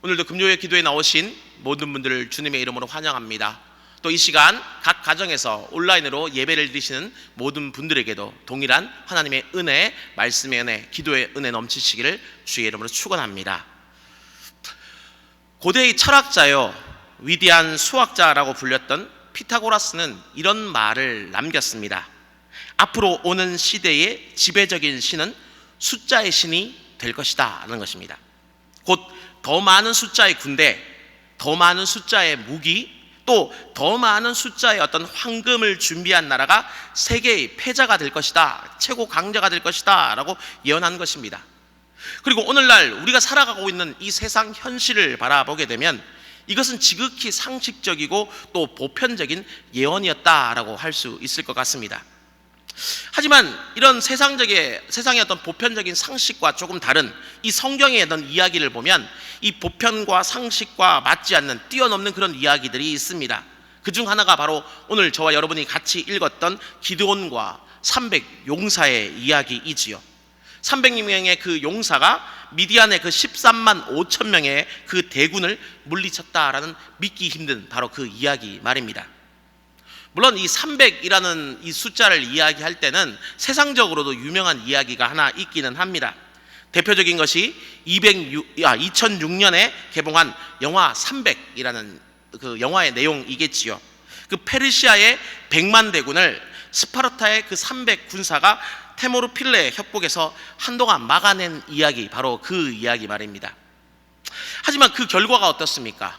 오늘도 금요일 기도에 나오신 모든 분들을 주님의 이름으로 환영합니다. 또 이 시간 각 가정에서 온라인으로 예배를 드리시는 모든 분들에게도 동일한 하나님의 은혜, 말씀의 은혜, 기도의 은혜 넘치시기를 주의 이름으로 축원합니다. 고대의 철학자요, 위대한 수학자라고 불렸던 피타고라스는 이런 말을 남겼습니다. 앞으로 오는 시대의 지배적인 신은 숫자의 신이 될 것이다 라는 것입니다. 곧 더 많은 숫자의 군대, 더 많은 숫자의 무기, 또 더 많은 숫자의 어떤 황금을 준비한 나라가 세계의 패자가 될 것이다, 최고 강자가 될 것이다 라고 예언한 것입니다. 그리고 오늘날 우리가 살아가고 있는 이 세상 현실을 바라보게 되면 이것은 지극히 상식적이고 또 보편적인 예언이었다라고 할 수 있을 것 같습니다. 하지만 이런 세상의 어떤 보편적인 상식과 조금 다른 이 성경의 어떤 이야기를 보면 이 보편과 상식과 맞지 않는 뛰어넘는 그런 이야기들이 있습니다. 그중 하나가 바로 오늘 저와 여러분이 같이 읽었던 기드온과 300 용사의 이야기이지요. 300명의 그 용사가 미디안의 그 13만 5천 명의 그 대군을 물리쳤다라는 믿기 힘든 바로 그 이야기 말입니다. 물론 이 300이라는 이 숫자를 이야기할 때는 세상적으로도 유명한 이야기가 하나 있기는 합니다. 대표적인 것이 2006년에 개봉한 영화 300이라는 그 영화의 내용이겠지요. 그 페르시아의 100만 대군을 스파르타의 그 300 군사가 테모르필레 협곡에서 한동안 막아낸 이야기, 바로 그 이야기 말입니다. 하지만 그 결과가 어떻습니까?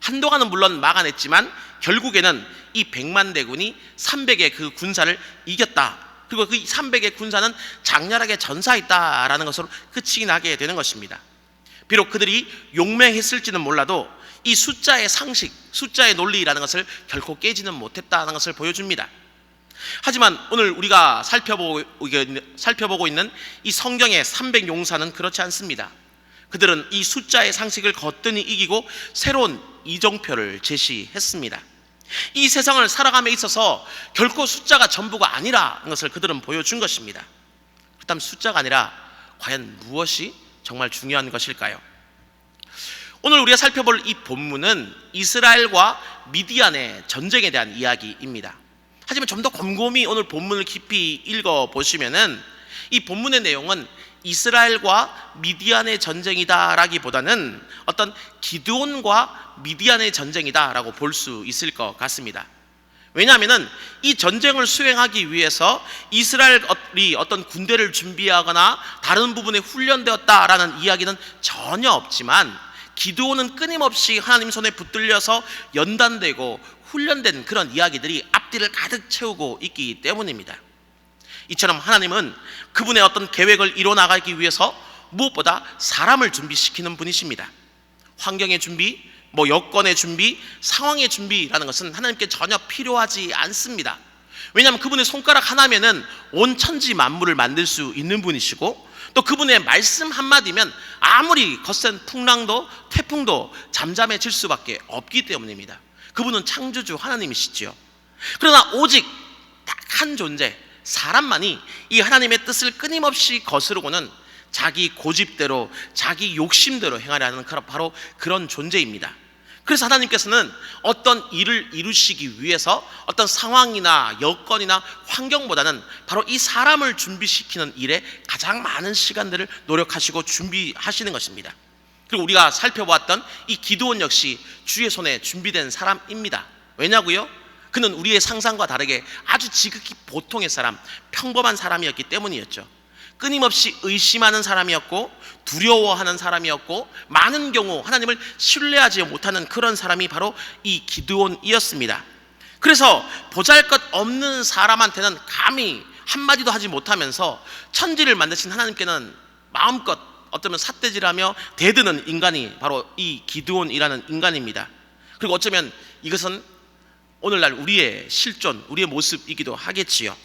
한동안은 물론 막아냈지만 결국에는 이 100만 대군이 300의 그 군사를 이겼다. 그리고 그 300의 군사는 장렬하게 전사했다라는 것으로 끝이 나게 되는 것입니다. 비록 그들이 용맹했을지는 몰라도 이 숫자의 상식, 숫자의 논리라는 것을 결코 깨지는 못했다는 것을 보여줍니다. 하지만 오늘 우리가 살펴보고 있는 이 성경의 300 용사는 그렇지 않습니다. 그들은 이 숫자의 상식을 거뜬히 이기고 새로운 이정표를 제시했습니다. 이 세상을 살아감에 있어서 결코 숫자가 전부가 아니라는 것을 그들은 보여준 것입니다. 그렇다면 숫자가 아니라 과연 무엇이 정말 중요한 것일까요? 오늘 우리가 살펴볼 이 본문은 이스라엘과 미디안의 전쟁에 대한 이야기입니다. 하지만 좀 더 곰곰이 오늘 본문을 깊이 읽어보시면은 이 본문의 내용은 이스라엘과 미디안의 전쟁이다라기보다는 어떤 기드온과 미디안의 전쟁이다라고 볼 수 있을 것 같습니다. 왜냐하면 이 전쟁을 수행하기 위해서 이스라엘이 어떤 군대를 준비하거나 다른 부분에 훈련되었다라는 이야기는 전혀 없지만 기드온은 끊임없이 하나님 손에 붙들려서 연단되고 훈련된 그런 이야기들이 앞뒤를 가득 채우고 있기 때문입니다. 이처럼 하나님은 그분의 어떤 계획을 이뤄나가기 위해서 무엇보다 사람을 준비시키는 분이십니다. 환경의 준비, 여건의 준비, 상황의 준비라는 것은 하나님께 전혀 필요하지 않습니다. 왜냐하면 그분의 손가락 하나면은 온 천지 만물을 만들 수 있는 분이시고, 또 그분의 말씀 한마디면 아무리 거센 풍랑도 태풍도 잠잠해질 수밖에 없기 때문입니다. 그분은 창조주 하나님이시지요. 그러나 오직 딱 한 존재, 사람만이 이 하나님의 뜻을 끊임없이 거스르고는 자기 고집대로, 자기 욕심대로 행하려는 바로 그런 존재입니다. 그래서 하나님께서는 어떤 일을 이루시기 위해서 어떤 상황이나 여건이나 환경보다는 바로 이 사람을 준비시키는 일에 가장 많은 시간들을 노력하시고 준비하시는 것입니다. 그리고 우리가 살펴보았던 이 기드온 역시 주의 손에 준비된 사람입니다. 왜냐고요? 그는 우리의 상상과 다르게 아주 지극히 보통의 사람, 평범한 사람이었기 때문이었죠. 끊임없이 의심하는 사람이었고, 두려워하는 사람이었고, 많은 경우 하나님을 신뢰하지 못하는 그런 사람이 바로 이 기드온이었습니다. 그래서 보잘것없는 사람한테는 감히 한마디도 하지 못하면서 천지를 만드신 하나님께는 마음껏 어쩌면 삿대질하며 대드는 인간이 바로 이 기드온이라는 인간입니다. 그리고 어쩌면 이것은 오늘날 우리의 실존, 우리의 모습이기도 하겠지요.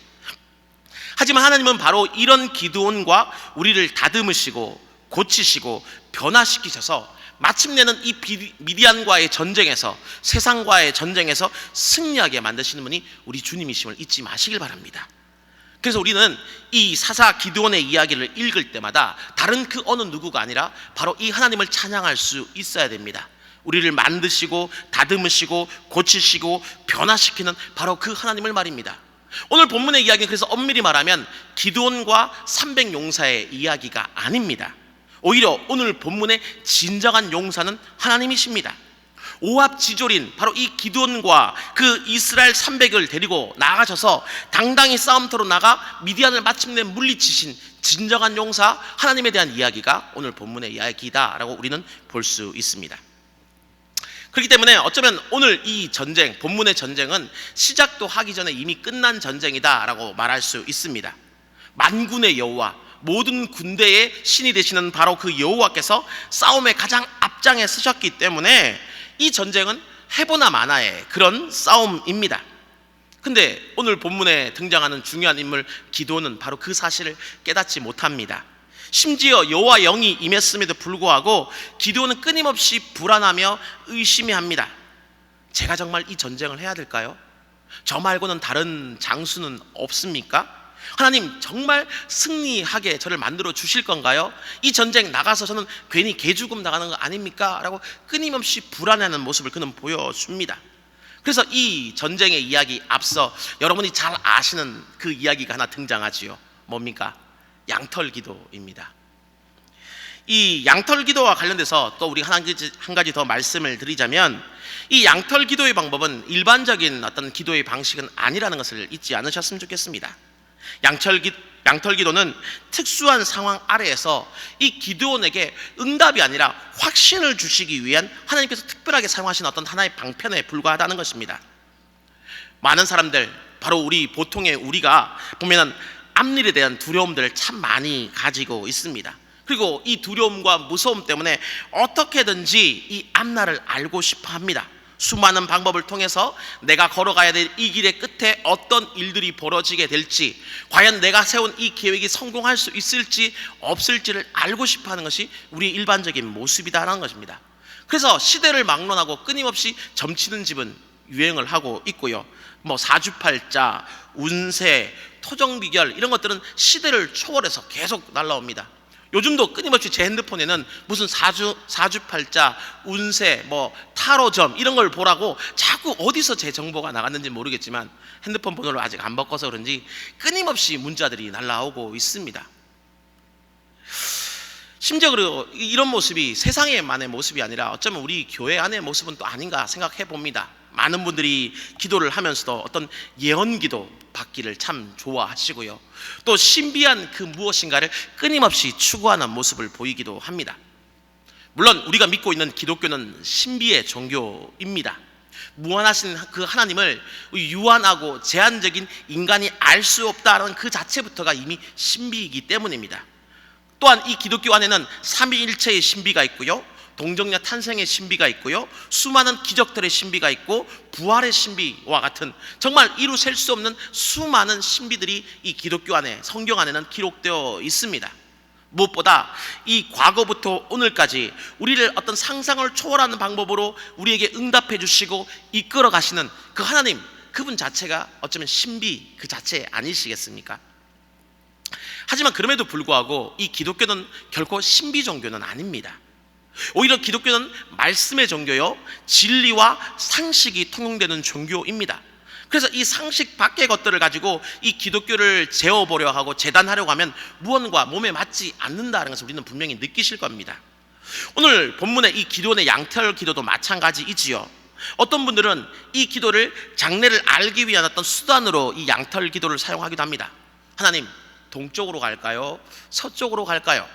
하지만 하나님은 바로 이런 기드온과 우리를 다듬으시고 고치시고 변화시키셔서 마침내는 이 미디안과의 전쟁에서, 세상과의 전쟁에서 승리하게 만드시는 분이 우리 주님이심을 잊지 마시길 바랍니다. 그래서 우리는 이 사사 기드온의 이야기를 읽을 때마다 다른 그 어느 누구가 아니라 바로 이 하나님을 찬양할 수 있어야 됩니다. 우리를 만드시고 다듬으시고 고치시고 변화시키는 바로 그 하나님을 말입니다. 오늘 본문의 이야기는 그래서 엄밀히 말하면 기드온과 300용사의 이야기가 아닙니다. 오히려 오늘 본문의 진정한 용사는 하나님이십니다. 오합지졸인 바로 이 기드온과 그 이스라엘 300을 데리고 나가셔서 당당히 싸움터로 나가 미디안을 마침내 물리치신 진정한 용사 하나님에 대한 이야기가 오늘 본문의 이야기다라고 우리는 볼 수 있습니다. 그렇기 때문에 어쩌면 오늘 이 전쟁, 본문의 전쟁은 시작도 하기 전에 이미 끝난 전쟁이다라고 말할 수 있습니다. 만군의 여호와, 모든 군대의 신이 되시는 바로 그 여호와께서 싸움의 가장 앞장에 서셨기 때문에 이 전쟁은 해보나 마나의 그런 싸움입니다. 근데 오늘 본문에 등장하는 중요한 인물 기드온은 바로 그 사실을 깨닫지 못합니다. 심지어 여호와 영이 임했음에도 불구하고 기드온은 끊임없이 불안하며 의심해합니다. 제가 정말 이 전쟁을 해야 될까요? 저 말고는 다른 장수는 없습니까? 하나님 정말 승리하게 저를 만들어 주실 건가요? 이 전쟁 나가서 저는 괜히 개죽음 나가는 거 아닙니까? 라고 끊임없이 불안해하는 모습을 그는 보여줍니다. 그래서 이 전쟁의 이야기 앞서 여러분이 잘 아시는 그 이야기가 하나 등장하지요. 뭡니까? 양털기도입니다. 이 양털기도와 관련돼서 또 우리 한 가지 더 말씀을 드리자면, 이 양털기도의 방법은 일반적인 어떤 기도의 방식은 아니라는 것을 잊지 않으셨으면 좋겠습니다. 양털기도는 특수한 상황 아래에서 이 기드온에게 응답이 아니라 확신을 주시기 위한 하나님께서 특별하게 사용하신 어떤 하나의 방편에 불과하다는 것입니다. 많은 사람들, 바로 우리 보통의 우리가 보면은 앞일에 대한 두려움들을 참 많이 가지고 있습니다. 그리고 이 두려움과 무서움 때문에 어떻게든지 이 앞날을 알고 싶어 합니다. 수많은 방법을 통해서 내가 걸어가야 될 이 길의 끝에 어떤 일들이 벌어지게 될지, 과연 내가 세운 이 계획이 성공할 수 있을지 없을지를 알고 싶어 하는 것이 우리 일반적인 모습이다라는 것입니다. 그래서 시대를 막론하고 끊임없이 점치는 집은 유행을 하고 있고요. 뭐 사주팔자, 운세, 토정비결 이런 것들은 시대를 초월해서 계속 날라옵니다. 요즘도 끊임없이 제 핸드폰에는 무슨 사주팔자, 운세, 뭐 타로점 이런 걸 보라고 자꾸 어디서 제 정보가 나갔는지 모르겠지만 핸드폰 번호를 아직 안 바꿔서 그런지 끊임없이 문자들이 날라오고 있습니다. 심지어 그리고 이런 모습이 세상에만의 모습이 아니라 어쩌면 우리 교회 안의 모습은 또 아닌가 생각해 봅니다. 많은 분들이 기도를 하면서도 어떤 예언기도 받기를 참 좋아하시고요, 또 신비한 그 무엇인가를 끊임없이 추구하는 모습을 보이기도 합니다. 물론 우리가 믿고 있는 기독교는 신비의 종교입니다. 무한하신 그 하나님을 유한하고 제한적인 인간이 알 수 없다는 그 자체부터가 이미 신비이기 때문입니다. 또한 이 기독교 안에는 삼위일체의 신비가 있고요, 동정녀 탄생의 신비가 있고요, 수많은 기적들의 신비가 있고 부활의 신비와 같은 정말 이루 셀 수 없는 수많은 신비들이 이 기독교 안에, 성경 안에는 기록되어 있습니다. 무엇보다 이 과거부터 오늘까지 우리를 어떤 상상을 초월하는 방법으로 우리에게 응답해 주시고 이끌어 가시는 그 하나님, 그분 자체가 어쩌면 신비 그 자체 아니시겠습니까? 하지만 그럼에도 불구하고 이 기독교는 결코 신비 종교는 아닙니다. 오히려 기독교는 말씀의 종교요, 진리와 상식이 통용되는 종교입니다. 그래서 이 상식 밖의 것들을 가지고 이 기독교를 재어보려 하고 재단하려고 하면 무언과 몸에 맞지 않는다는 것을 우리는 분명히 느끼실 겁니다. 오늘 본문의 이 기도원의 양털 기도도 마찬가지이지요. 어떤 분들은 이 기도를 장래를 알기 위한 어떤 수단으로 이 양털 기도를 사용하기도 합니다. 하나님, 동쪽으로 갈까요? 서쪽으로 갈까요?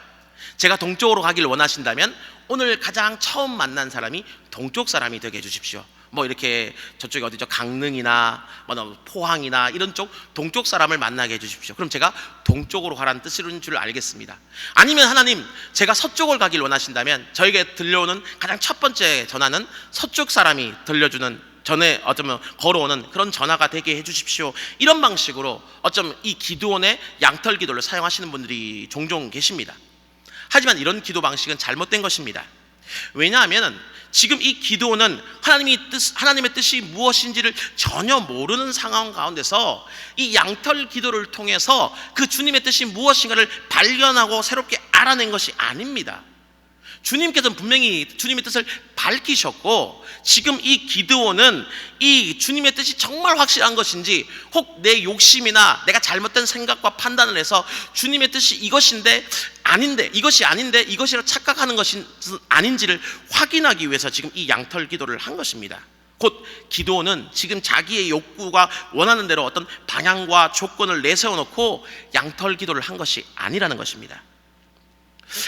제가 동쪽으로 가길 원하신다면 오늘 가장 처음 만난 사람이 동쪽 사람이 되게 해주십시오. 뭐 이렇게 저쪽에 어디죠? 강릉이나 뭐 포항이나 이런 쪽 동쪽 사람을 만나게 해주십시오. 그럼 제가 동쪽으로 가라는 뜻인 줄 알겠습니다. 아니면 하나님, 제가 서쪽을 가길 원하신다면 저에게 들려오는 가장 첫 번째 전화는 서쪽 사람이 들려주는, 전에 어쩌면 걸어오는 그런 전화가 되게 해주십시오. 이런 방식으로 어쩌면 이 기도원의 양털 기도를 사용하시는 분들이 종종 계십니다. 하지만 이런 기도 방식은 잘못된 것입니다. 왜냐하면 지금 이 기드온은 하나님의 뜻이 무엇인지를 전혀 모르는 상황 가운데서 이 양털 기도를 통해서 그 주님의 뜻이 무엇인가를 발견하고 새롭게 알아낸 것이 아닙니다. 주님께서는 분명히 주님의 뜻을 밝히셨고, 지금 이 기드온은 이 주님의 뜻이 정말 확실한 것인지, 혹 내 욕심이나 내가 잘못된 생각과 판단을 해서 주님의 뜻이 이것인데 아닌데, 이것이 아닌데 이것이라 착각하는 것이 아닌지를 확인하기 위해서 지금 이 양털 기도를 한 것입니다. 곧 기드온은 지금 자기의 욕구가 원하는 대로 어떤 방향과 조건을 내세워놓고 양털 기도를 한 것이 아니라는 것입니다.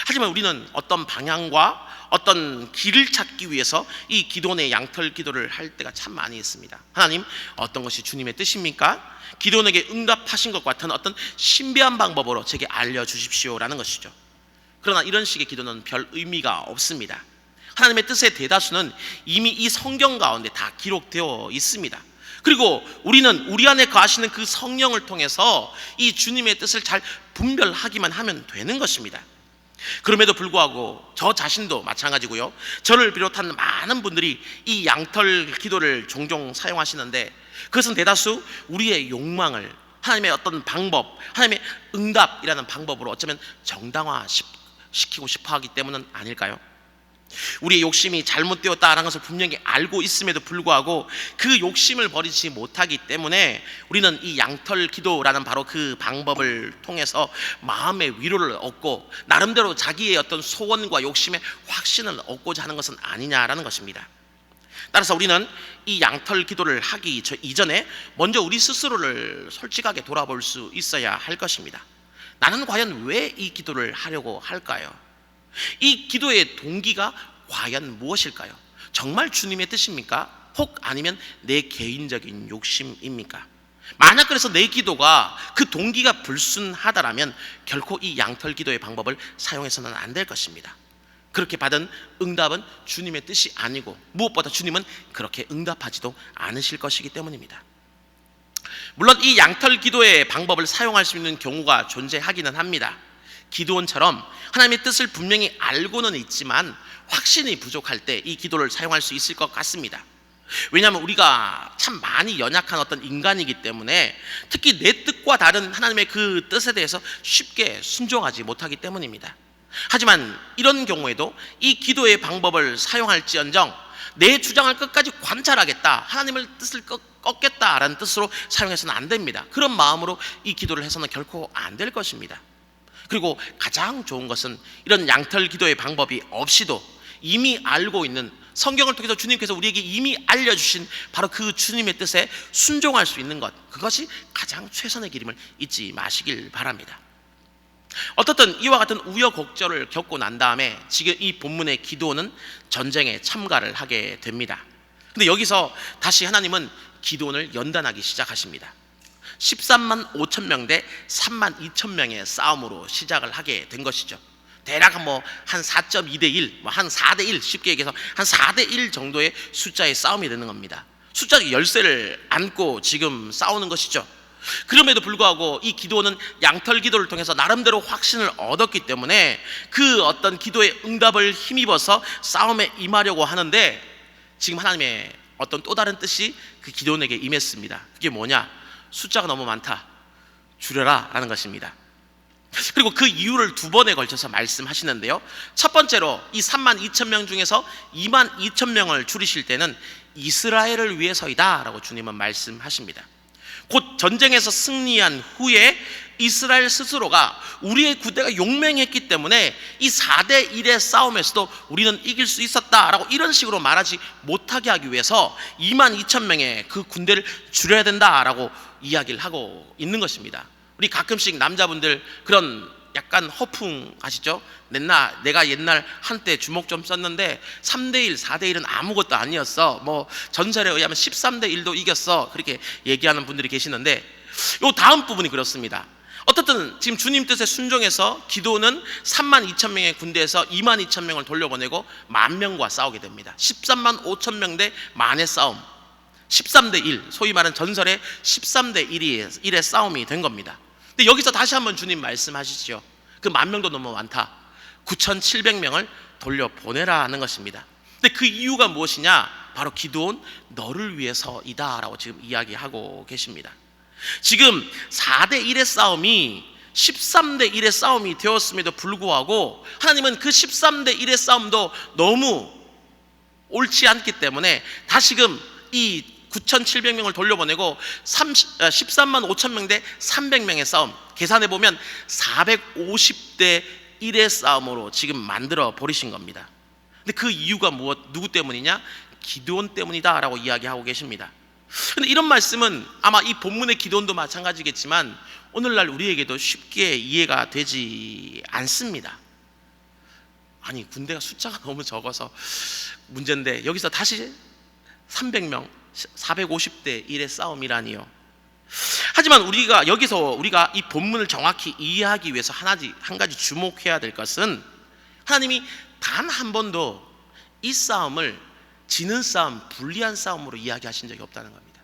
하지만 우리는 어떤 방향과 어떤 길을 찾기 위해서 이 기드온의 양털 기도를 할 때가 참 많이 있습니다. 하나님, 어떤 것이 주님의 뜻입니까? 기드온에게 응답하신 것 같은 어떤 신비한 방법으로 제게 알려주십시오라는 것이죠. 그러나 이런 식의 기도는 별 의미가 없습니다. 하나님의 뜻의 대다수는 이미 이 성경 가운데 다 기록되어 있습니다. 그리고 우리는 우리 안에 거하시는 그 성령을 통해서 이 주님의 뜻을 잘 분별하기만 하면 되는 것입니다. 그럼에도 불구하고 저 자신도 마찬가지고요, 저를 비롯한 많은 분들이 이 양털 기도를 종종 사용하시는데, 그것은 대다수 우리의 욕망을 하나님의 어떤 방법, 하나님의 응답이라는 방법으로 어쩌면 정당화시키고 싶어 하기 때문은 아닐까요? 우리의 욕심이 잘못되었다라는 것을 분명히 알고 있음에도 불구하고 그 욕심을 버리지 못하기 때문에 우리는 이 양털 기도라는 바로 그 방법을 통해서 마음의 위로를 얻고 나름대로 자기의 어떤 소원과 욕심의 확신을 얻고자 하는 것은 아니냐라는 것입니다. 따라서 우리는 이 양털 기도를 하기 이전에 먼저 우리 스스로를 솔직하게 돌아볼 수 있어야 할 것입니다. 나는 과연 왜 이 기도를 하려고 할까요? 이 기도의 동기가 과연 무엇일까요? 정말 주님의 뜻입니까? 혹 아니면 내 개인적인 욕심입니까? 만약 그래서 내 기도가 그 동기가 불순하다라면 결코 이 양털 기도의 방법을 사용해서는 안 될 것입니다. 그렇게 받은 응답은 주님의 뜻이 아니고, 무엇보다 주님은 그렇게 응답하지도 않으실 것이기 때문입니다. 물론 이 양털 기도의 방법을 사용할 수 있는 경우가 존재하기는 합니다. 기드온처럼 하나님의 뜻을 분명히 알고는 있지만 확신이 부족할 때 이 기도를 사용할 수 있을 것 같습니다. 왜냐하면 우리가 참 많이 연약한 어떤 인간이기 때문에, 특히 내 뜻과 다른 하나님의 그 뜻에 대해서 쉽게 순종하지 못하기 때문입니다. 하지만 이런 경우에도 이 기도의 방법을 사용할지언정 내 주장을 끝까지 관찰하겠다, 하나님의 뜻을 꺾겠다라는 뜻으로 사용해서는 안 됩니다. 그런 마음으로 이 기도를 해서는 결코 안 될 것입니다. 그리고 가장 좋은 것은 이런 양털 기도의 방법이 없이도 이미 알고 있는, 성경을 통해서 주님께서 우리에게 이미 알려주신 바로 그 주님의 뜻에 순종할 수 있는 것, 그것이 가장 최선의 길임을 잊지 마시길 바랍니다. 어떻든 이와 같은 우여곡절을 겪고 난 다음에 지금 이 본문의 기드온은 전쟁에 참가를 하게 됩니다. 근데 여기서 다시 하나님은 기드온을 연단하기 시작하십니다. 13만 5천 명 대 3만 2천 명의 싸움으로 시작을 하게 된 것이죠. 대략 한 4.2대 1, 한 4대 1, 쉽게 얘기해서 한 4대 1 정도의 숫자의 싸움이 되는 겁니다. 숫자 열쇠를 안고 지금 싸우는 것이죠. 그럼에도 불구하고 이 기드온은 양털 기도를 통해서 나름대로 확신을 얻었기 때문에 그 어떤 기도의 응답을 힘입어서 싸움에 임하려고 하는데, 지금 하나님의 어떤 또 다른 뜻이 그 기드온에게 임했습니다. 그게 뭐냐? 숫자가 너무 많다, 줄여라 라는 것입니다. 그리고 그 이유를 두 번에 걸쳐서 말씀하시는데요, 첫 번째로 이 3만 2천 명 중에서 2만 2천 명을 줄이실 때는 이스라엘을 위해서이다 라고 주님은 말씀하십니다. 곧 전쟁에서 승리한 후에 이스라엘 스스로가 우리의 군대가 용맹했기 때문에 이 4대 1의 싸움에서도 우리는 이길 수 있었다라고 이런 식으로 말하지 못하게 하기 위해서 2만 2천 명의 그 군대를 줄여야 된다라고 이야기를 하고 있는 것입니다. 우리 가끔씩 남자분들 그런 약간 허풍 아시죠? 내가 옛날 한때 주먹 좀 썼는데 3대1, 4대1은 아무것도 아니었어, 전설에 의하면 13대 1도 이겼어, 그렇게 얘기하는 분들이 계시는데, 요 다음 부분이 그렇습니다. 어떻든 지금 주님 뜻에 순종해서 기드온은 3만 2천 명의 군대에서 2만 2천 명을 돌려보내고 10,000명과 싸우게 됩니다. 13만 5천 명 대 만의 싸움, 13대 1, 소위 말하는 전설의 13대 1의 싸움이 된 겁니다. 근데 여기서 다시 한번 주님 말씀하시죠. 그 10,000명도 너무 많다, 9,700명을 돌려보내라 하는 것입니다. 근데 그 이유가 무엇이냐? 바로 기드온 너를 위해서이다 라고 지금 이야기하고 계십니다. 지금 4대1의 싸움이 13대1의 싸움이 되었음에도 불구하고 하나님은 그 13대1의 싸움도 너무 옳지 않기 때문에 다시금 이 9,700명을 돌려보내고 13만 5천 명 대 300명의 싸움, 계산해보면 450대 1의 싸움으로 지금 만들어 버리신 겁니다. 근데 그 이유가 누구 때문이냐? 기드온 때문이다 라고 이야기하고 계십니다. 근데 이런 말씀은 아마 이 본문의 기드온도 마찬가지겠지만 오늘날 우리에게도 쉽게 이해가 되지 않습니다. 아니, 군대가 숫자가 너무 적어서 문제인데 여기서 다시 300명 450대 1의 싸움이라니요. 하지만 우리가 이 본문을 정확히 이해하기 위해서 한 가지 주목해야 될 것은 하나님이 단 한 번도 이 싸움을 지는 싸움, 불리한 싸움으로 이야기하신 적이 없다는 겁니다.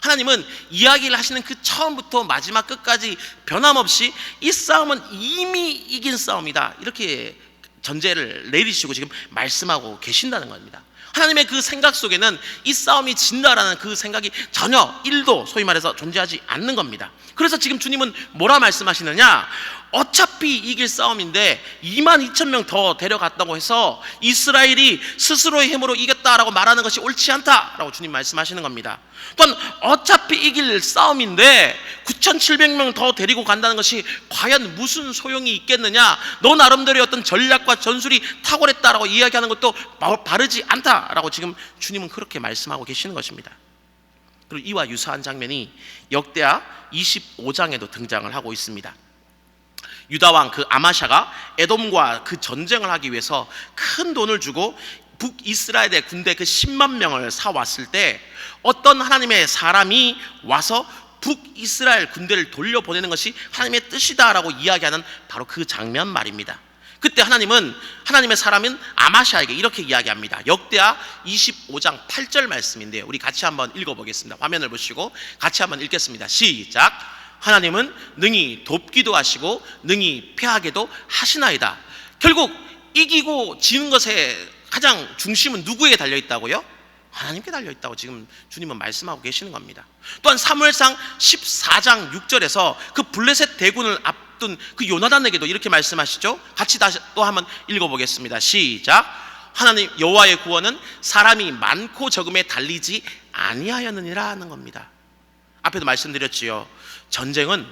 하나님은 이야기를 하시는 그 처음부터 마지막 끝까지 변함없이 이 싸움은 이미 이긴 싸움이다, 이렇게 전제를 내리시고 지금 말씀하고 계신다는 겁니다. 하나님의 그 생각 속에는 이 싸움이 진다라는 그 생각이 전혀 1도 소위 말해서 존재하지 않는 겁니다. 그래서 지금 주님은 뭐라 말씀하시느냐? 어차피 이길 싸움인데 22,000명 더 데려갔다고 해서 이스라엘이 스스로의 힘으로 이겼다라고 말하는 것이 옳지 않다라고 주님 말씀하시는 겁니다. 또한 어차피 이길 싸움인데 9,700명 더 데리고 간다는 것이 과연 무슨 소용이 있겠느냐? 너 나름대로의 어떤 전략과 전술이 탁월했다라고 이야기하는 것도 바르지 않다라고 지금 주님은 그렇게 말씀하고 계시는 것입니다. 그리고 이와 유사한 장면이 역대하 25장에도 등장을 하고 있습니다. 유다왕 그 아마샤가 에돔과 그 전쟁을 하기 위해서 큰 돈을 주고 북이스라엘의 군대 그 10만 명을 사왔을 때 어떤 하나님의 사람이 와서 북이스라엘 군대를 돌려보내는 것이 하나님의 뜻이다라고 이야기하는 바로 그 장면 말입니다. 그때 하나님의 사람인 아마샤에게 이렇게 이야기합니다. 역대하 25장 8절 말씀인데요, 우리 같이 한번 읽어보겠습니다. 화면을 보시고 같이 한번 읽겠습니다. 시작. 하나님은 능히 돕기도 하시고 능히 패하게도 하시나이다. 결국 이기고 지는 것의 가장 중심은 누구에게 달려있다고요? 하나님께 달려있다고 지금 주님은 말씀하고 계시는 겁니다. 또한 사무엘상 14장 6절에서 그 블레셋 대군을 앞둔 그 요나단에게도 이렇게 말씀하시죠. 같이 다시 또 한번 읽어보겠습니다. 시작. 하나님 여호와의 구원은 사람이 많고 적음에 달리지 아니하였느니라 하는 겁니다. 앞에도 말씀드렸지요. 전쟁은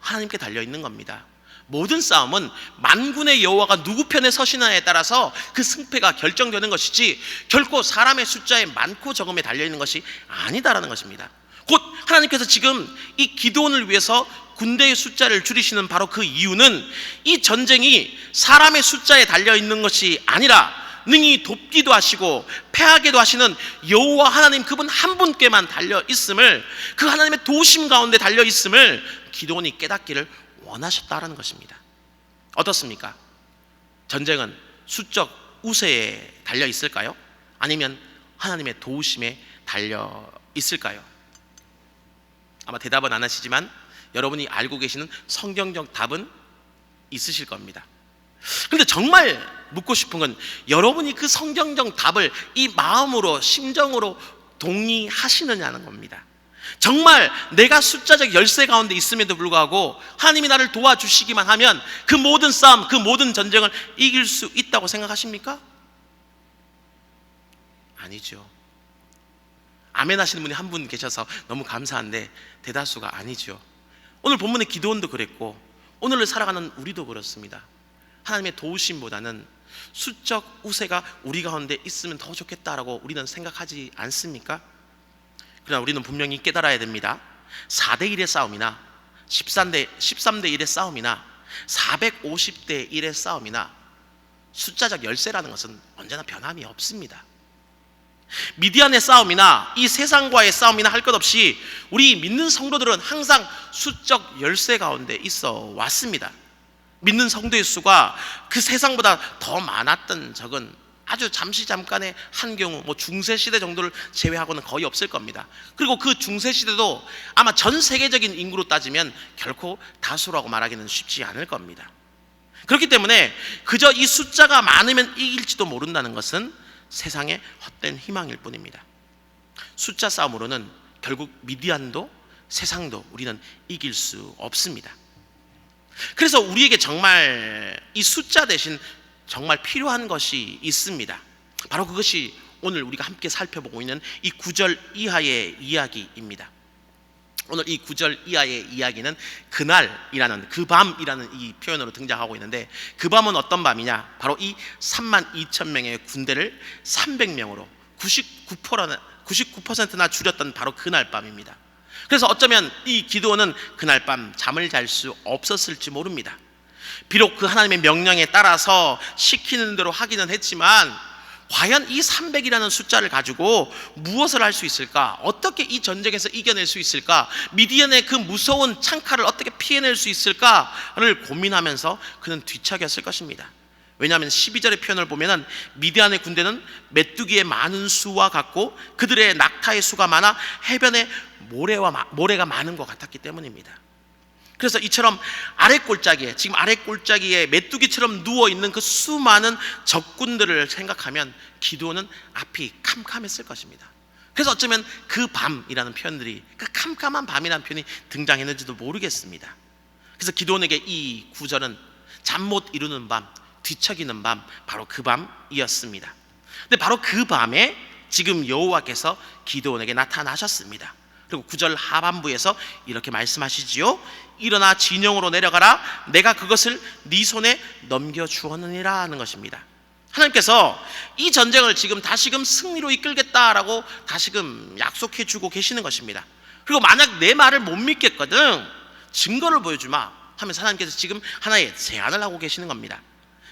하나님께 달려있는 겁니다. 모든 싸움은 만군의 여호와가 누구 편에 서시나에 따라서 그 승패가 결정되는 것이지 결코 사람의 숫자에 많고 적음에 달려있는 것이 아니다라는 것입니다. 곧 하나님께서 지금 이 기드온을 위해서 군대의 숫자를 줄이시는 바로 그 이유는 이 전쟁이 사람의 숫자에 달려있는 것이 아니라 능히 돕기도 하시고 패하게도 하시는 여호와 하나님 그분 한 분께만 달려있음을, 그 하나님의 도우심 가운데 달려있음을 기드온이 깨닫기를 원하셨다라는 것입니다. 어떻습니까? 전쟁은 수적 우세에 달려있을까요? 아니면 하나님의 도우심에 달려있을까요? 아마 대답은 안 하시지만 여러분이 알고 계시는 성경적 답은 있으실 겁니다. 그런데 정말 묻고 싶은 건 여러분이 그 성경적 답을 이 마음으로 심정으로 동의하시느냐는 겁니다. 정말 내가 숫자적 열세 가운데 있음에도 불구하고 하나님이 나를 도와주시기만 하면 그 모든 싸움, 그 모든 전쟁을 이길 수 있다고 생각하십니까? 아니죠. 아멘 하시는 분이 한 분 계셔서 너무 감사한데 대다수가 아니죠. 오늘 본문의 기드온도 그랬고 오늘을 살아가는 우리도 그렇습니다. 하나님의 도우심보다는 수적 우세가 우리 가운데 있으면 더 좋겠다라고 우리는 생각하지 않습니까? 그러나 우리는 분명히 깨달아야 됩니다. 4대1의 싸움이나 13대1의 싸움이나 450대 1의 싸움이나 숫자적 열세라는 것은 언제나 변함이 없습니다. 미디안의 싸움이나 이 세상과의 싸움이나 할 것 없이 우리 믿는 성도들은 항상 수적 열세 가운데 있어 왔습니다. 믿는 성도의 수가 그 세상보다 더 많았던 적은 아주 잠깐의 한 경우 중세시대 정도를 제외하고는 거의 없을 겁니다. 그리고 그 중세시대도 아마 전 세계적인 인구로 따지면 결코 다수라고 말하기는 쉽지 않을 겁니다. 그렇기 때문에 그저 이 숫자가 많으면 이길지도 모른다는 것은 세상의 헛된 희망일 뿐입니다. 숫자 싸움으로는 결국 미디안도 세상도 우리는 이길 수 없습니다. 그래서 우리에게 정말 이 숫자 대신 정말 필요한 것이 있습니다. 바로 그것이 오늘 우리가 함께 살펴보고 있는 이 9절 이하의 이야기입니다. 오늘 이 9절 이하의 이야기는 그날이라는, 그 밤이라는 이 표현으로 등장하고 있는데, 그 밤은 어떤 밤이냐? 바로 이 32,000명의 군대를 300명으로 99%나 줄였던 바로 그날 밤입니다. 그래서 어쩌면 이 기드온은 그날 밤 잠을 잘 수 없었을지 모릅니다. 비록 그 하나님의 명령에 따라서 시키는 대로 하기는 했지만, 과연 이 300이라는 숫자를 가지고 무엇을 할 수 있을까? 어떻게 이 전쟁에서 이겨낼 수 있을까? 미디안의 그 무서운 창칼을 어떻게 피해낼 수 있을까를 고민하면서 그는 뒤척였을 것입니다. 왜냐하면 12절의 표현을 보면 미디안의 군대는 메뚜기의 많은 수와 같고 그들의 낙타의 수가 많아 해변에 모래가 많은 것 같았기 때문입니다. 그래서 이처럼 지금 아래 골짜기에 메뚜기처럼 누워있는 그 수많은 적군들을 생각하면 기드온은 앞이 캄캄했을 것입니다. 그래서 어쩌면 그 밤이라는 표현들이, 그 캄캄한 밤이라는 표현이 등장했는지도 모르겠습니다. 그래서 기드온에게 이 구절은 잠 못 이루는 밤, 뒤척이는 밤, 바로 그 밤이었습니다. 근데 바로 그 밤에 지금 여호와께서 기드온에게 나타나셨습니다. 그리고 9절 하반부에서 이렇게 말씀하시지요. 일어나 진영으로 내려가라. 내가 그것을 네 손에 넘겨주었느니라 하는 것입니다. 하나님께서 이 전쟁을 지금 다시금 승리로 이끌겠다라고 다시금 약속해 주고 계시는 것입니다. 그리고 만약 내 말을 못 믿겠거든, 증거를 보여주마 하면서 하나님께서 지금 하나의 제안을 하고 계시는 겁니다.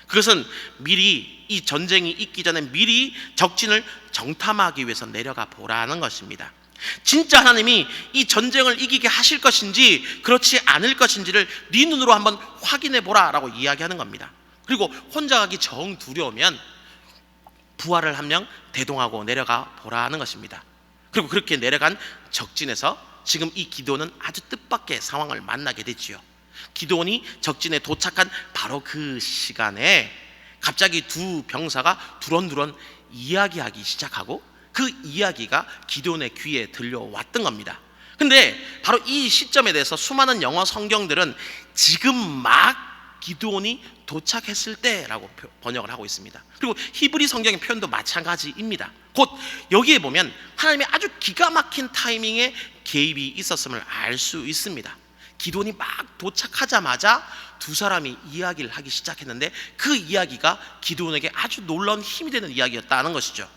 그것은 미리, 이 전쟁이 있기 전에 미리 적진을 정탐하기 위해서 내려가 보라는 것입니다. 진짜 하나님이 이 전쟁을 이기게 하실 것인지 그렇지 않을 것인지를 네 눈으로 한번 확인해 보라 라고 이야기하는 겁니다. 그리고 혼자 가기 정 두려우면 부하를 한 명 대동하고 내려가 보라는 것입니다. 그리고 그렇게 내려간 적진에서 지금 이 기드온은 아주 뜻밖의 상황을 만나게 되지요. 기드온이 적진에 도착한 바로 그 시간에 갑자기 두 병사가 두런두런 이야기하기 시작하고, 그 이야기가 기드온의 귀에 들려왔던 겁니다. 근데 바로 이 시점에 대해서 수많은 영어 성경들은 지금 막 기드온이 도착했을 때라고 번역을 하고 있습니다. 그리고 히브리 성경의 표현도 마찬가지입니다. 곧 여기에 보면 하나님의 아주 기가 막힌 타이밍에 개입이 있었음을 알 수 있습니다. 기드온이 막 도착하자마자 두 사람이 이야기를 하기 시작했는데, 그 이야기가 기드온에게 아주 놀라운 힘이 되는 이야기였다는 것이죠.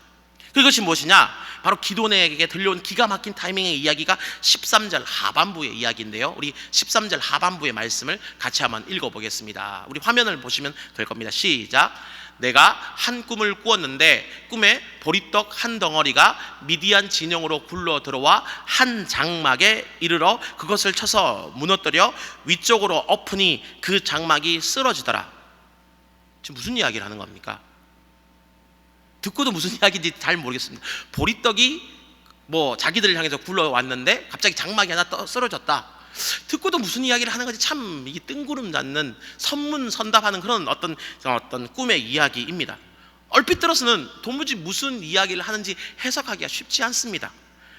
그것이 무엇이냐? 바로 기드온에게 들려온 기가 막힌 타이밍의 이야기가 13절 하반부의 이야기인데요, 우리 13절 하반부의 말씀을 같이 한번 읽어보겠습니다. 우리 화면을 보시면 될 겁니다. 시작. 내가 한 꿈을 꾸었는데 꿈에 보리떡 한 덩어리가 미디안 진영으로 굴러 들어와 한 장막에 이르러 그것을 쳐서 무너뜨려 위쪽으로 엎으니 그 장막이 쓰러지더라. 지금 무슨 이야기를 하는 겁니까? 듣고도 무슨 이야기인지 잘 모르겠습니다. 보리떡이 자기들을 향해서 굴러왔는데 갑자기 장막이 하나 쓰러졌다. 듣고도 무슨 이야기를 하는 건지 참 이게 뜬구름 잡는 선문선답하는 그런 어떤 꿈의 이야기입니다. 얼핏 들어서는 도무지 무슨 이야기를 하는지 해석하기가 쉽지 않습니다.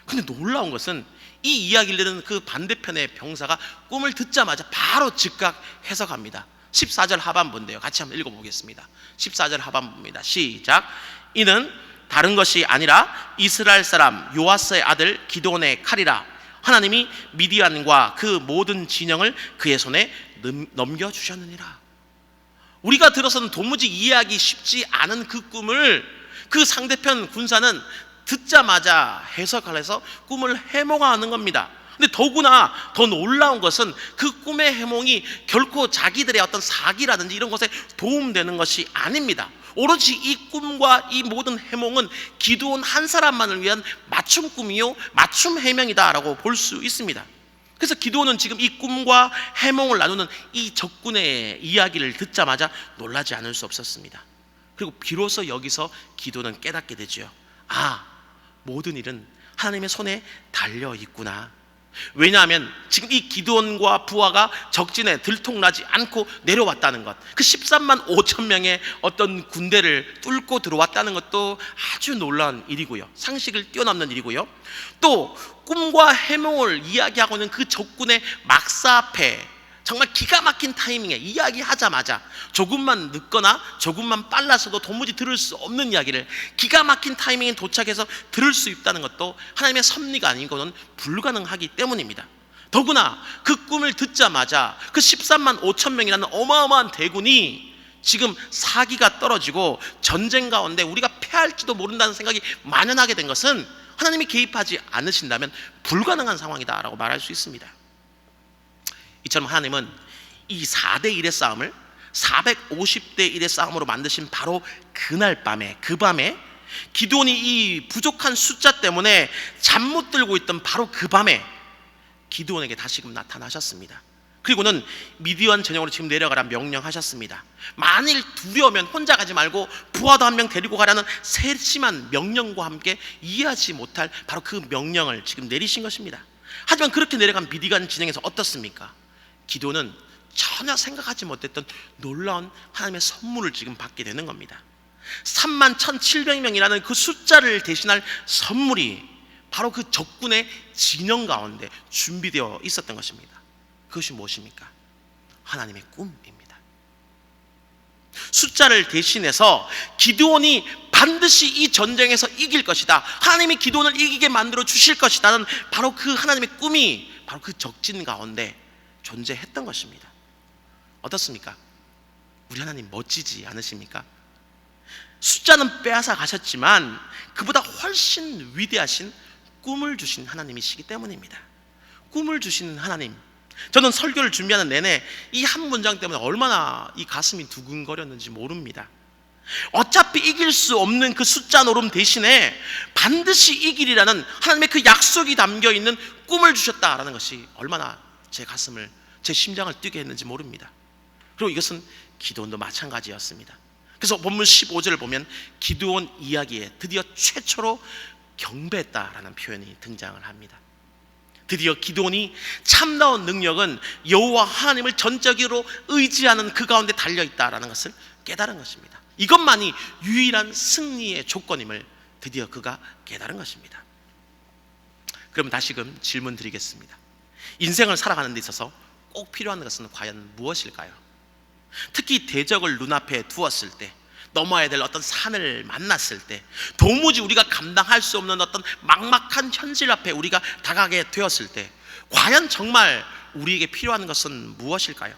근데 놀라운 것은 이 이야기를 들은 그 반대편의 병사가 꿈을 듣자마자 바로 즉각 해석합니다. 14절 하반부인데요, 같이 한번 읽어보겠습니다. 14절 하반부입니다. 시작. 이는 다른 것이 아니라 이스라엘 사람 요아스의 아들 기드온의 칼이라. 하나님이 미디안과 그 모든 진영을 그의 손에 넘겨주셨느니라. 우리가 들어서는 도무지 이해하기 쉽지 않은 그 꿈을 그 상대편 군사는 듣자마자 해석을 해서 꿈을 해몽하는 겁니다. 근데 더구나 더 놀라운 것은 그 꿈의 해몽이 결코 자기들의 어떤 사기라든지 이런 것에 도움되는 것이 아닙니다. 오로지 이 꿈과 이 모든 해몽은 기드온 한 사람만을 위한 맞춤 꿈이요 맞춤 해명이다 라고 볼 수 있습니다. 그래서 기드온은 지금 이 꿈과 해몽을 나누는 이 적군의 이야기를 듣자마자 놀라지 않을 수 없었습니다. 그리고 비로소 여기서 기드온은 깨닫게 되죠. 모든 일은 하나님의 손에 달려 있구나. 왜냐하면 지금 이 기드온과 부하가 적진에 들통나지 않고 내려왔다는 것, 그 13만 5천 명의 어떤 군대를 뚫고 들어왔다는 것도 아주 놀라운 일이고요, 상식을 뛰어넘는 일이고요, 또 꿈과 해몽을 이야기하고 있는 그 적군의 막사 앞에 정말 기가 막힌 타이밍에 이야기하자마자 조금만 늦거나 조금만 빨라서도 도무지 들을 수 없는 이야기를 기가 막힌 타이밍에 도착해서 들을 수 있다는 것도 하나님의 섭리가 아니고는 불가능하기 때문입니다. 더구나 그 꿈을 듣자마자 그 13만 5천 명이라는 어마어마한 대군이 지금 사기가 떨어지고 전쟁 가운데 우리가 패할지도 모른다는 생각이 만연하게 된 것은 하나님이 개입하지 않으신다면 불가능한 상황이다라고 말할 수 있습니다. 이처럼 하나님은 이 4대 1의 싸움을 450대 1의 싸움으로 만드신 바로 그날 밤에, 그 밤에 기드온이 이 부족한 숫자 때문에 잠 못 들고 있던 바로 그 밤에 기드온에게 다시금 나타나셨습니다. 그리고는 미디안 전역으로 지금 내려가라 명령하셨습니다. 만일 두려우면 혼자 가지 말고 부하도 한 명 데리고 가라는 세심한 명령과 함께 이해하지 못할 바로 그 명령을 지금 내리신 것입니다. 하지만 그렇게 내려간 미디안 진영에서 어떻습니까? 기드온은 전혀 생각하지 못했던 놀라운 하나님의 선물을 지금 받게 되는 겁니다. 3만 1,700명이라는 그 숫자를 대신할 선물이 바로 그 적군의 진영 가운데 준비되어 있었던 것입니다. 그것이 무엇입니까? 하나님의 꿈입니다. 숫자를 대신해서 기드온이 반드시 이 전쟁에서 이길 것이다, 하나님이 기드온을 이기게 만들어 주실 것이다는 바로 그 하나님의 꿈이 바로 그 적진 가운데 존재했던 것입니다. 어떻습니까? 우리 하나님 멋지지 않으십니까? 숫자는 빼앗아 가셨지만 그보다 훨씬 위대하신 꿈을 주신 하나님이시기 때문입니다. 꿈을 주시는 하나님, 저는 설교를 준비하는 내내 이 한 문장 때문에 얼마나 이 가슴이 두근거렸는지 모릅니다. 어차피 이길 수 없는 그 숫자 노름 대신에 반드시 이기리라는 하나님의 그 약속이 담겨있는 꿈을 주셨다라는 것이 얼마나 제 가슴을, 제 심장을 뛰게 했는지 모릅니다. 그리고 이것은 기드온도 마찬가지였습니다. 그래서 본문 15절을 보면 기드온 이야기에 드디어 최초로 경배했다라는 표현이 등장을 합니다. 드디어 기드온이 참다운 능력은 여호와 하나님을 전적으로 의지하는 그 가운데 달려있다라는 것을 깨달은 것입니다. 이것만이 유일한 승리의 조건임을 드디어 그가 깨달은 것입니다. 그럼 다시금 질문 드리겠습니다. 인생을 살아가는 데 있어서 꼭 필요한 것은 과연 무엇일까요? 특히 대적을 눈앞에 두었을 때, 넘어야 될 어떤 산을 만났을 때, 도무지 우리가 감당할 수 없는 어떤 막막한 현실 앞에 우리가 다가게 되었을 때 과연 정말 우리에게 필요한 것은 무엇일까요?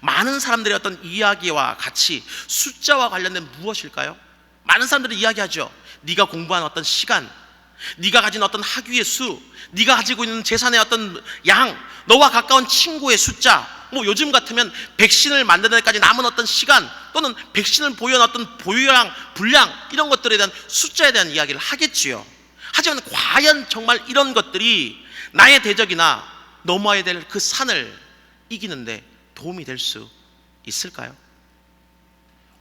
많은 사람들의 어떤 이야기와 같이 숫자와 관련된 무엇일까요? 많은 사람들이 이야기하죠. 네가 공부한 어떤 시간, 네가 가진 어떤 학위의 수, 네가 가지고 있는 재산의 어떤 양, 너와 가까운 친구의 숫자, 요즘 같으면 백신을 만드는 데까지 남은 어떤 시간, 또는 백신을 보유한 어떤 보유량, 분량, 이런 것들에 대한 숫자에 대한 이야기를 하겠지요. 하지만 과연 정말 이런 것들이 나의 대적이나 넘어야 될 그 산을 이기는데 도움이 될 수 있을까요?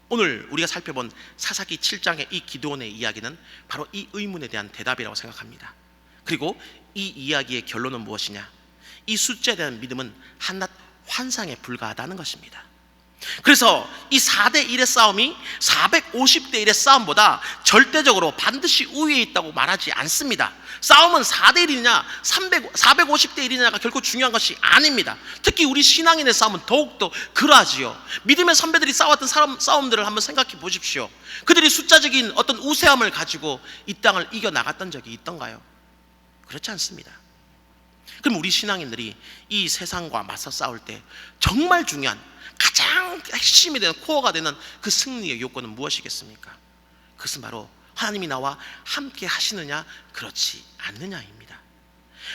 오늘 우리가 살펴본 사사기 7장의 이 기드온의 이야기는 바로 이 의문에 대한 대답이라고 생각합니다. 그리고 이 이야기의 결론은 무엇이냐? 이 숫자에 대한 믿음은 한낱 환상에 불과하다는 것입니다. 그래서 이 4대 1의 싸움이 450대 1의 싸움보다 절대적으로 반드시 우위에 있다고 말하지 않습니다. 싸움은 4대 1이냐 450대 1이냐가 결코 중요한 것이 아닙니다. 특히 우리 신앙인의 싸움은 더욱더 그러하지요. 믿음의 선배들이 싸웠던 싸움들을 한번 생각해 보십시오. 그들이 숫자적인 어떤 우세함을 가지고 이 땅을 이겨나갔던 적이 있던가요? 그렇지 않습니다. 그럼 우리 신앙인들이 이 세상과 맞서 싸울 때 정말 중요한, 가장 핵심이 되는, 코어가 되는 그 승리의 요건은 무엇이겠습니까? 그것은 바로 하나님이 나와 함께 하시느냐 그렇지 않느냐입니다.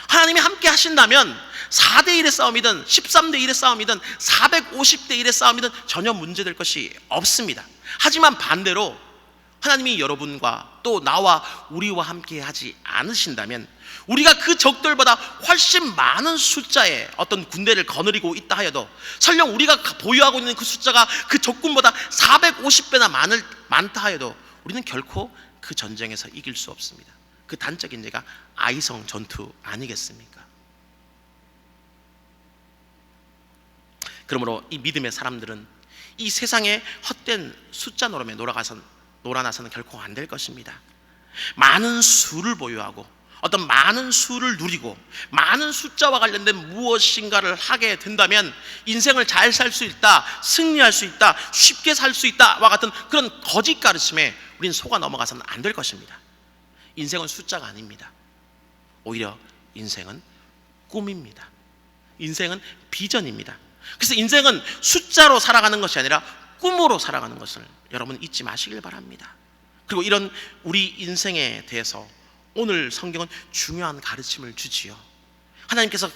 하나님이 함께 하신다면 4대 1의 싸움이든 13대 1의 싸움이든 450대 1의 싸움이든 전혀 문제될 것이 없습니다. 하지만 반대로 하나님이 여러분과 또 나와 우리와 함께 하지 않으신다면, 우리가 그 적들보다 훨씬 많은 숫자의 어떤 군대를 거느리고 있다 하여도, 설령 우리가 보유하고 있는 그 숫자가 그 적군보다 450배나 많다 하여도 우리는 결코 그 전쟁에서 이길 수 없습니다. 그 단적인 예가 아이성 전투 아니겠습니까? 그러므로 이 믿음의 사람들은 이 세상의 헛된 숫자 노름에 놀아나서는 결코 안 될 것입니다. 많은 수를 보유하고 어떤 많은 수를 누리고 많은 숫자와 관련된 무엇인가를 하게 된다면 인생을 잘 살 수 있다, 승리할 수 있다, 쉽게 살 수 있다와 같은 그런 거짓 가르침에 우리는 속아 넘어가서는 안 될 것입니다. 인생은 숫자가 아닙니다. 오히려 인생은 꿈입니다. 인생은 비전입니다. 그래서 인생은 숫자로 살아가는 것이 아니라 꿈으로 살아가는 것을 여러분 잊지 마시길 바랍니다. 그리고 이런 우리 인생에 대해서 오늘 성경은 중요한 가르침을 주지요. 하나님께서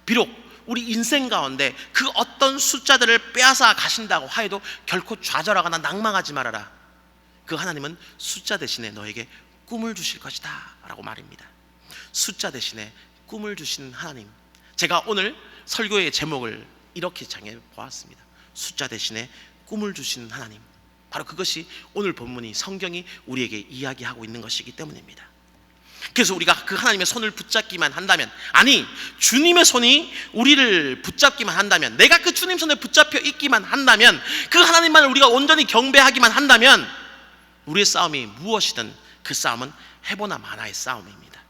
비록 우리 인생 가운데 그 어떤 숫자들을 빼앗아 가신다고 하여도 결코 좌절하거나 낭망하지 말아라. 그 하나님은 숫자 대신에 너에게 꿈을 주실 것이다 라고 말입니다. 숫자 대신에 꿈을 주시는 하나님. 제가 오늘 설교의 제목을 이렇게 정해 보았습니다. 숫자 대신에 꿈을 주시는 하나님. 바로 그것이 오늘 본문이 성경이 우리에게 이야기하고 있는 것이기 때문입니다. 그래서 우리가 그 하나님의 손을 붙잡기만 한다면, 아니 주님의 손이 우리를 붙잡기만 한다면, 내가 그 주님 손에 붙잡혀 있기만 한다면, 그 하나님만을 우리가 온전히 경배하기만 한다면 우리의 싸움이 무엇이든 그 싸움은 해보나 마나의 싸움입니다.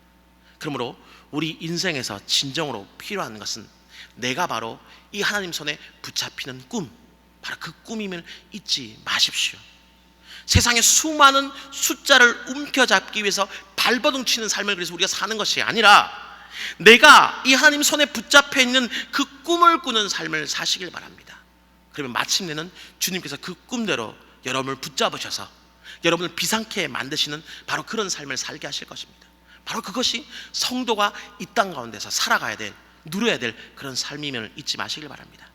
그러므로 우리 인생에서 진정으로 필요한 것은 내가 바로 이 하나님 손에 붙잡히는 꿈, 바로 그 꿈임을 잊지 마십시오. 세상의 수많은 숫자를 움켜잡기 위해서 발버둥 치는 삶을 그래서 우리가 사는 것이 아니라 내가 이 하나님 손에 붙잡혀 있는 그 꿈을 꾸는 삶을 사시길 바랍니다. 그러면 마침내는 주님께서 그 꿈대로 여러분을 붙잡으셔서 여러분을 비상케 만드시는 바로 그런 삶을 살게 하실 것입니다. 바로 그것이 성도가 이 땅 가운데서 살아가야 될, 누려야 될 그런 삶임을 잊지 마시길 바랍니다.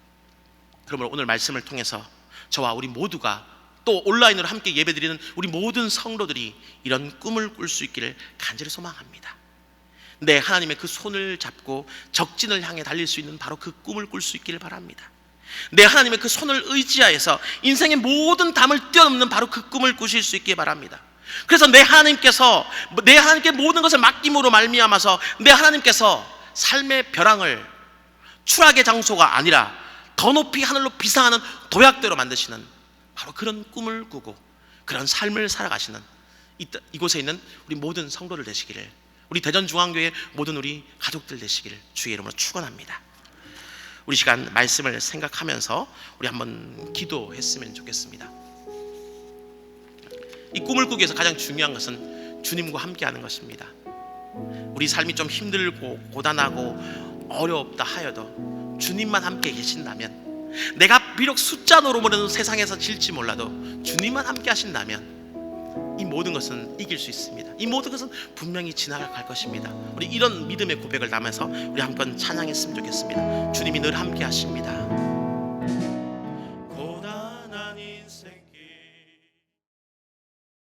그러므로 오늘 말씀을 통해서 저와 우리 모두가 또 온라인으로 함께 예배드리는 우리 모든 성도들이 이런 꿈을 꿀 수 있기를 간절히 소망합니다. 내 하나님의 그 손을 잡고 적진을 향해 달릴 수 있는 바로 그 꿈을 꿀 수 있기를 바랍니다. 내 하나님의 그 손을 의지하여서 인생의 모든 담을 뛰어넘는 바로 그 꿈을 꾸실 수 있기를 바랍니다. 그래서 내 하나님께 모든 것을 맡김으로 말미암아서 내 하나님께서 삶의 벼랑을 추락의 장소가 아니라 더 높이 하늘로 비상하는 도약대로 만드시는 바로 그런 꿈을 꾸고 그런 삶을 살아가시는 이곳에 있는 우리 모든 성도들 되시기를, 우리 대전중앙교회 모든 우리 가족들 되시기를 주의 이름으로 축원합니다. 우리 시간 말씀을 생각하면서 우리 한번 기도했으면 좋겠습니다. 이 꿈을 꾸기 위해서 가장 중요한 것은 주님과 함께하는 것입니다. 우리 삶이 좀 힘들고 고단하고 어렵다 하여도 주님만 함께 계신다면, 내가 비록 숫자 노름으로는 세상에서 질지 몰라도 주님만 함께 하신다면 이 모든 것은 이길 수 있습니다. 이 모든 것은 분명히 지나갈 것입니다. 우리 이런 믿음의 고백을 담아서 우리 한번 찬양했으면 좋겠습니다. 주님이 늘 함께 하십니다.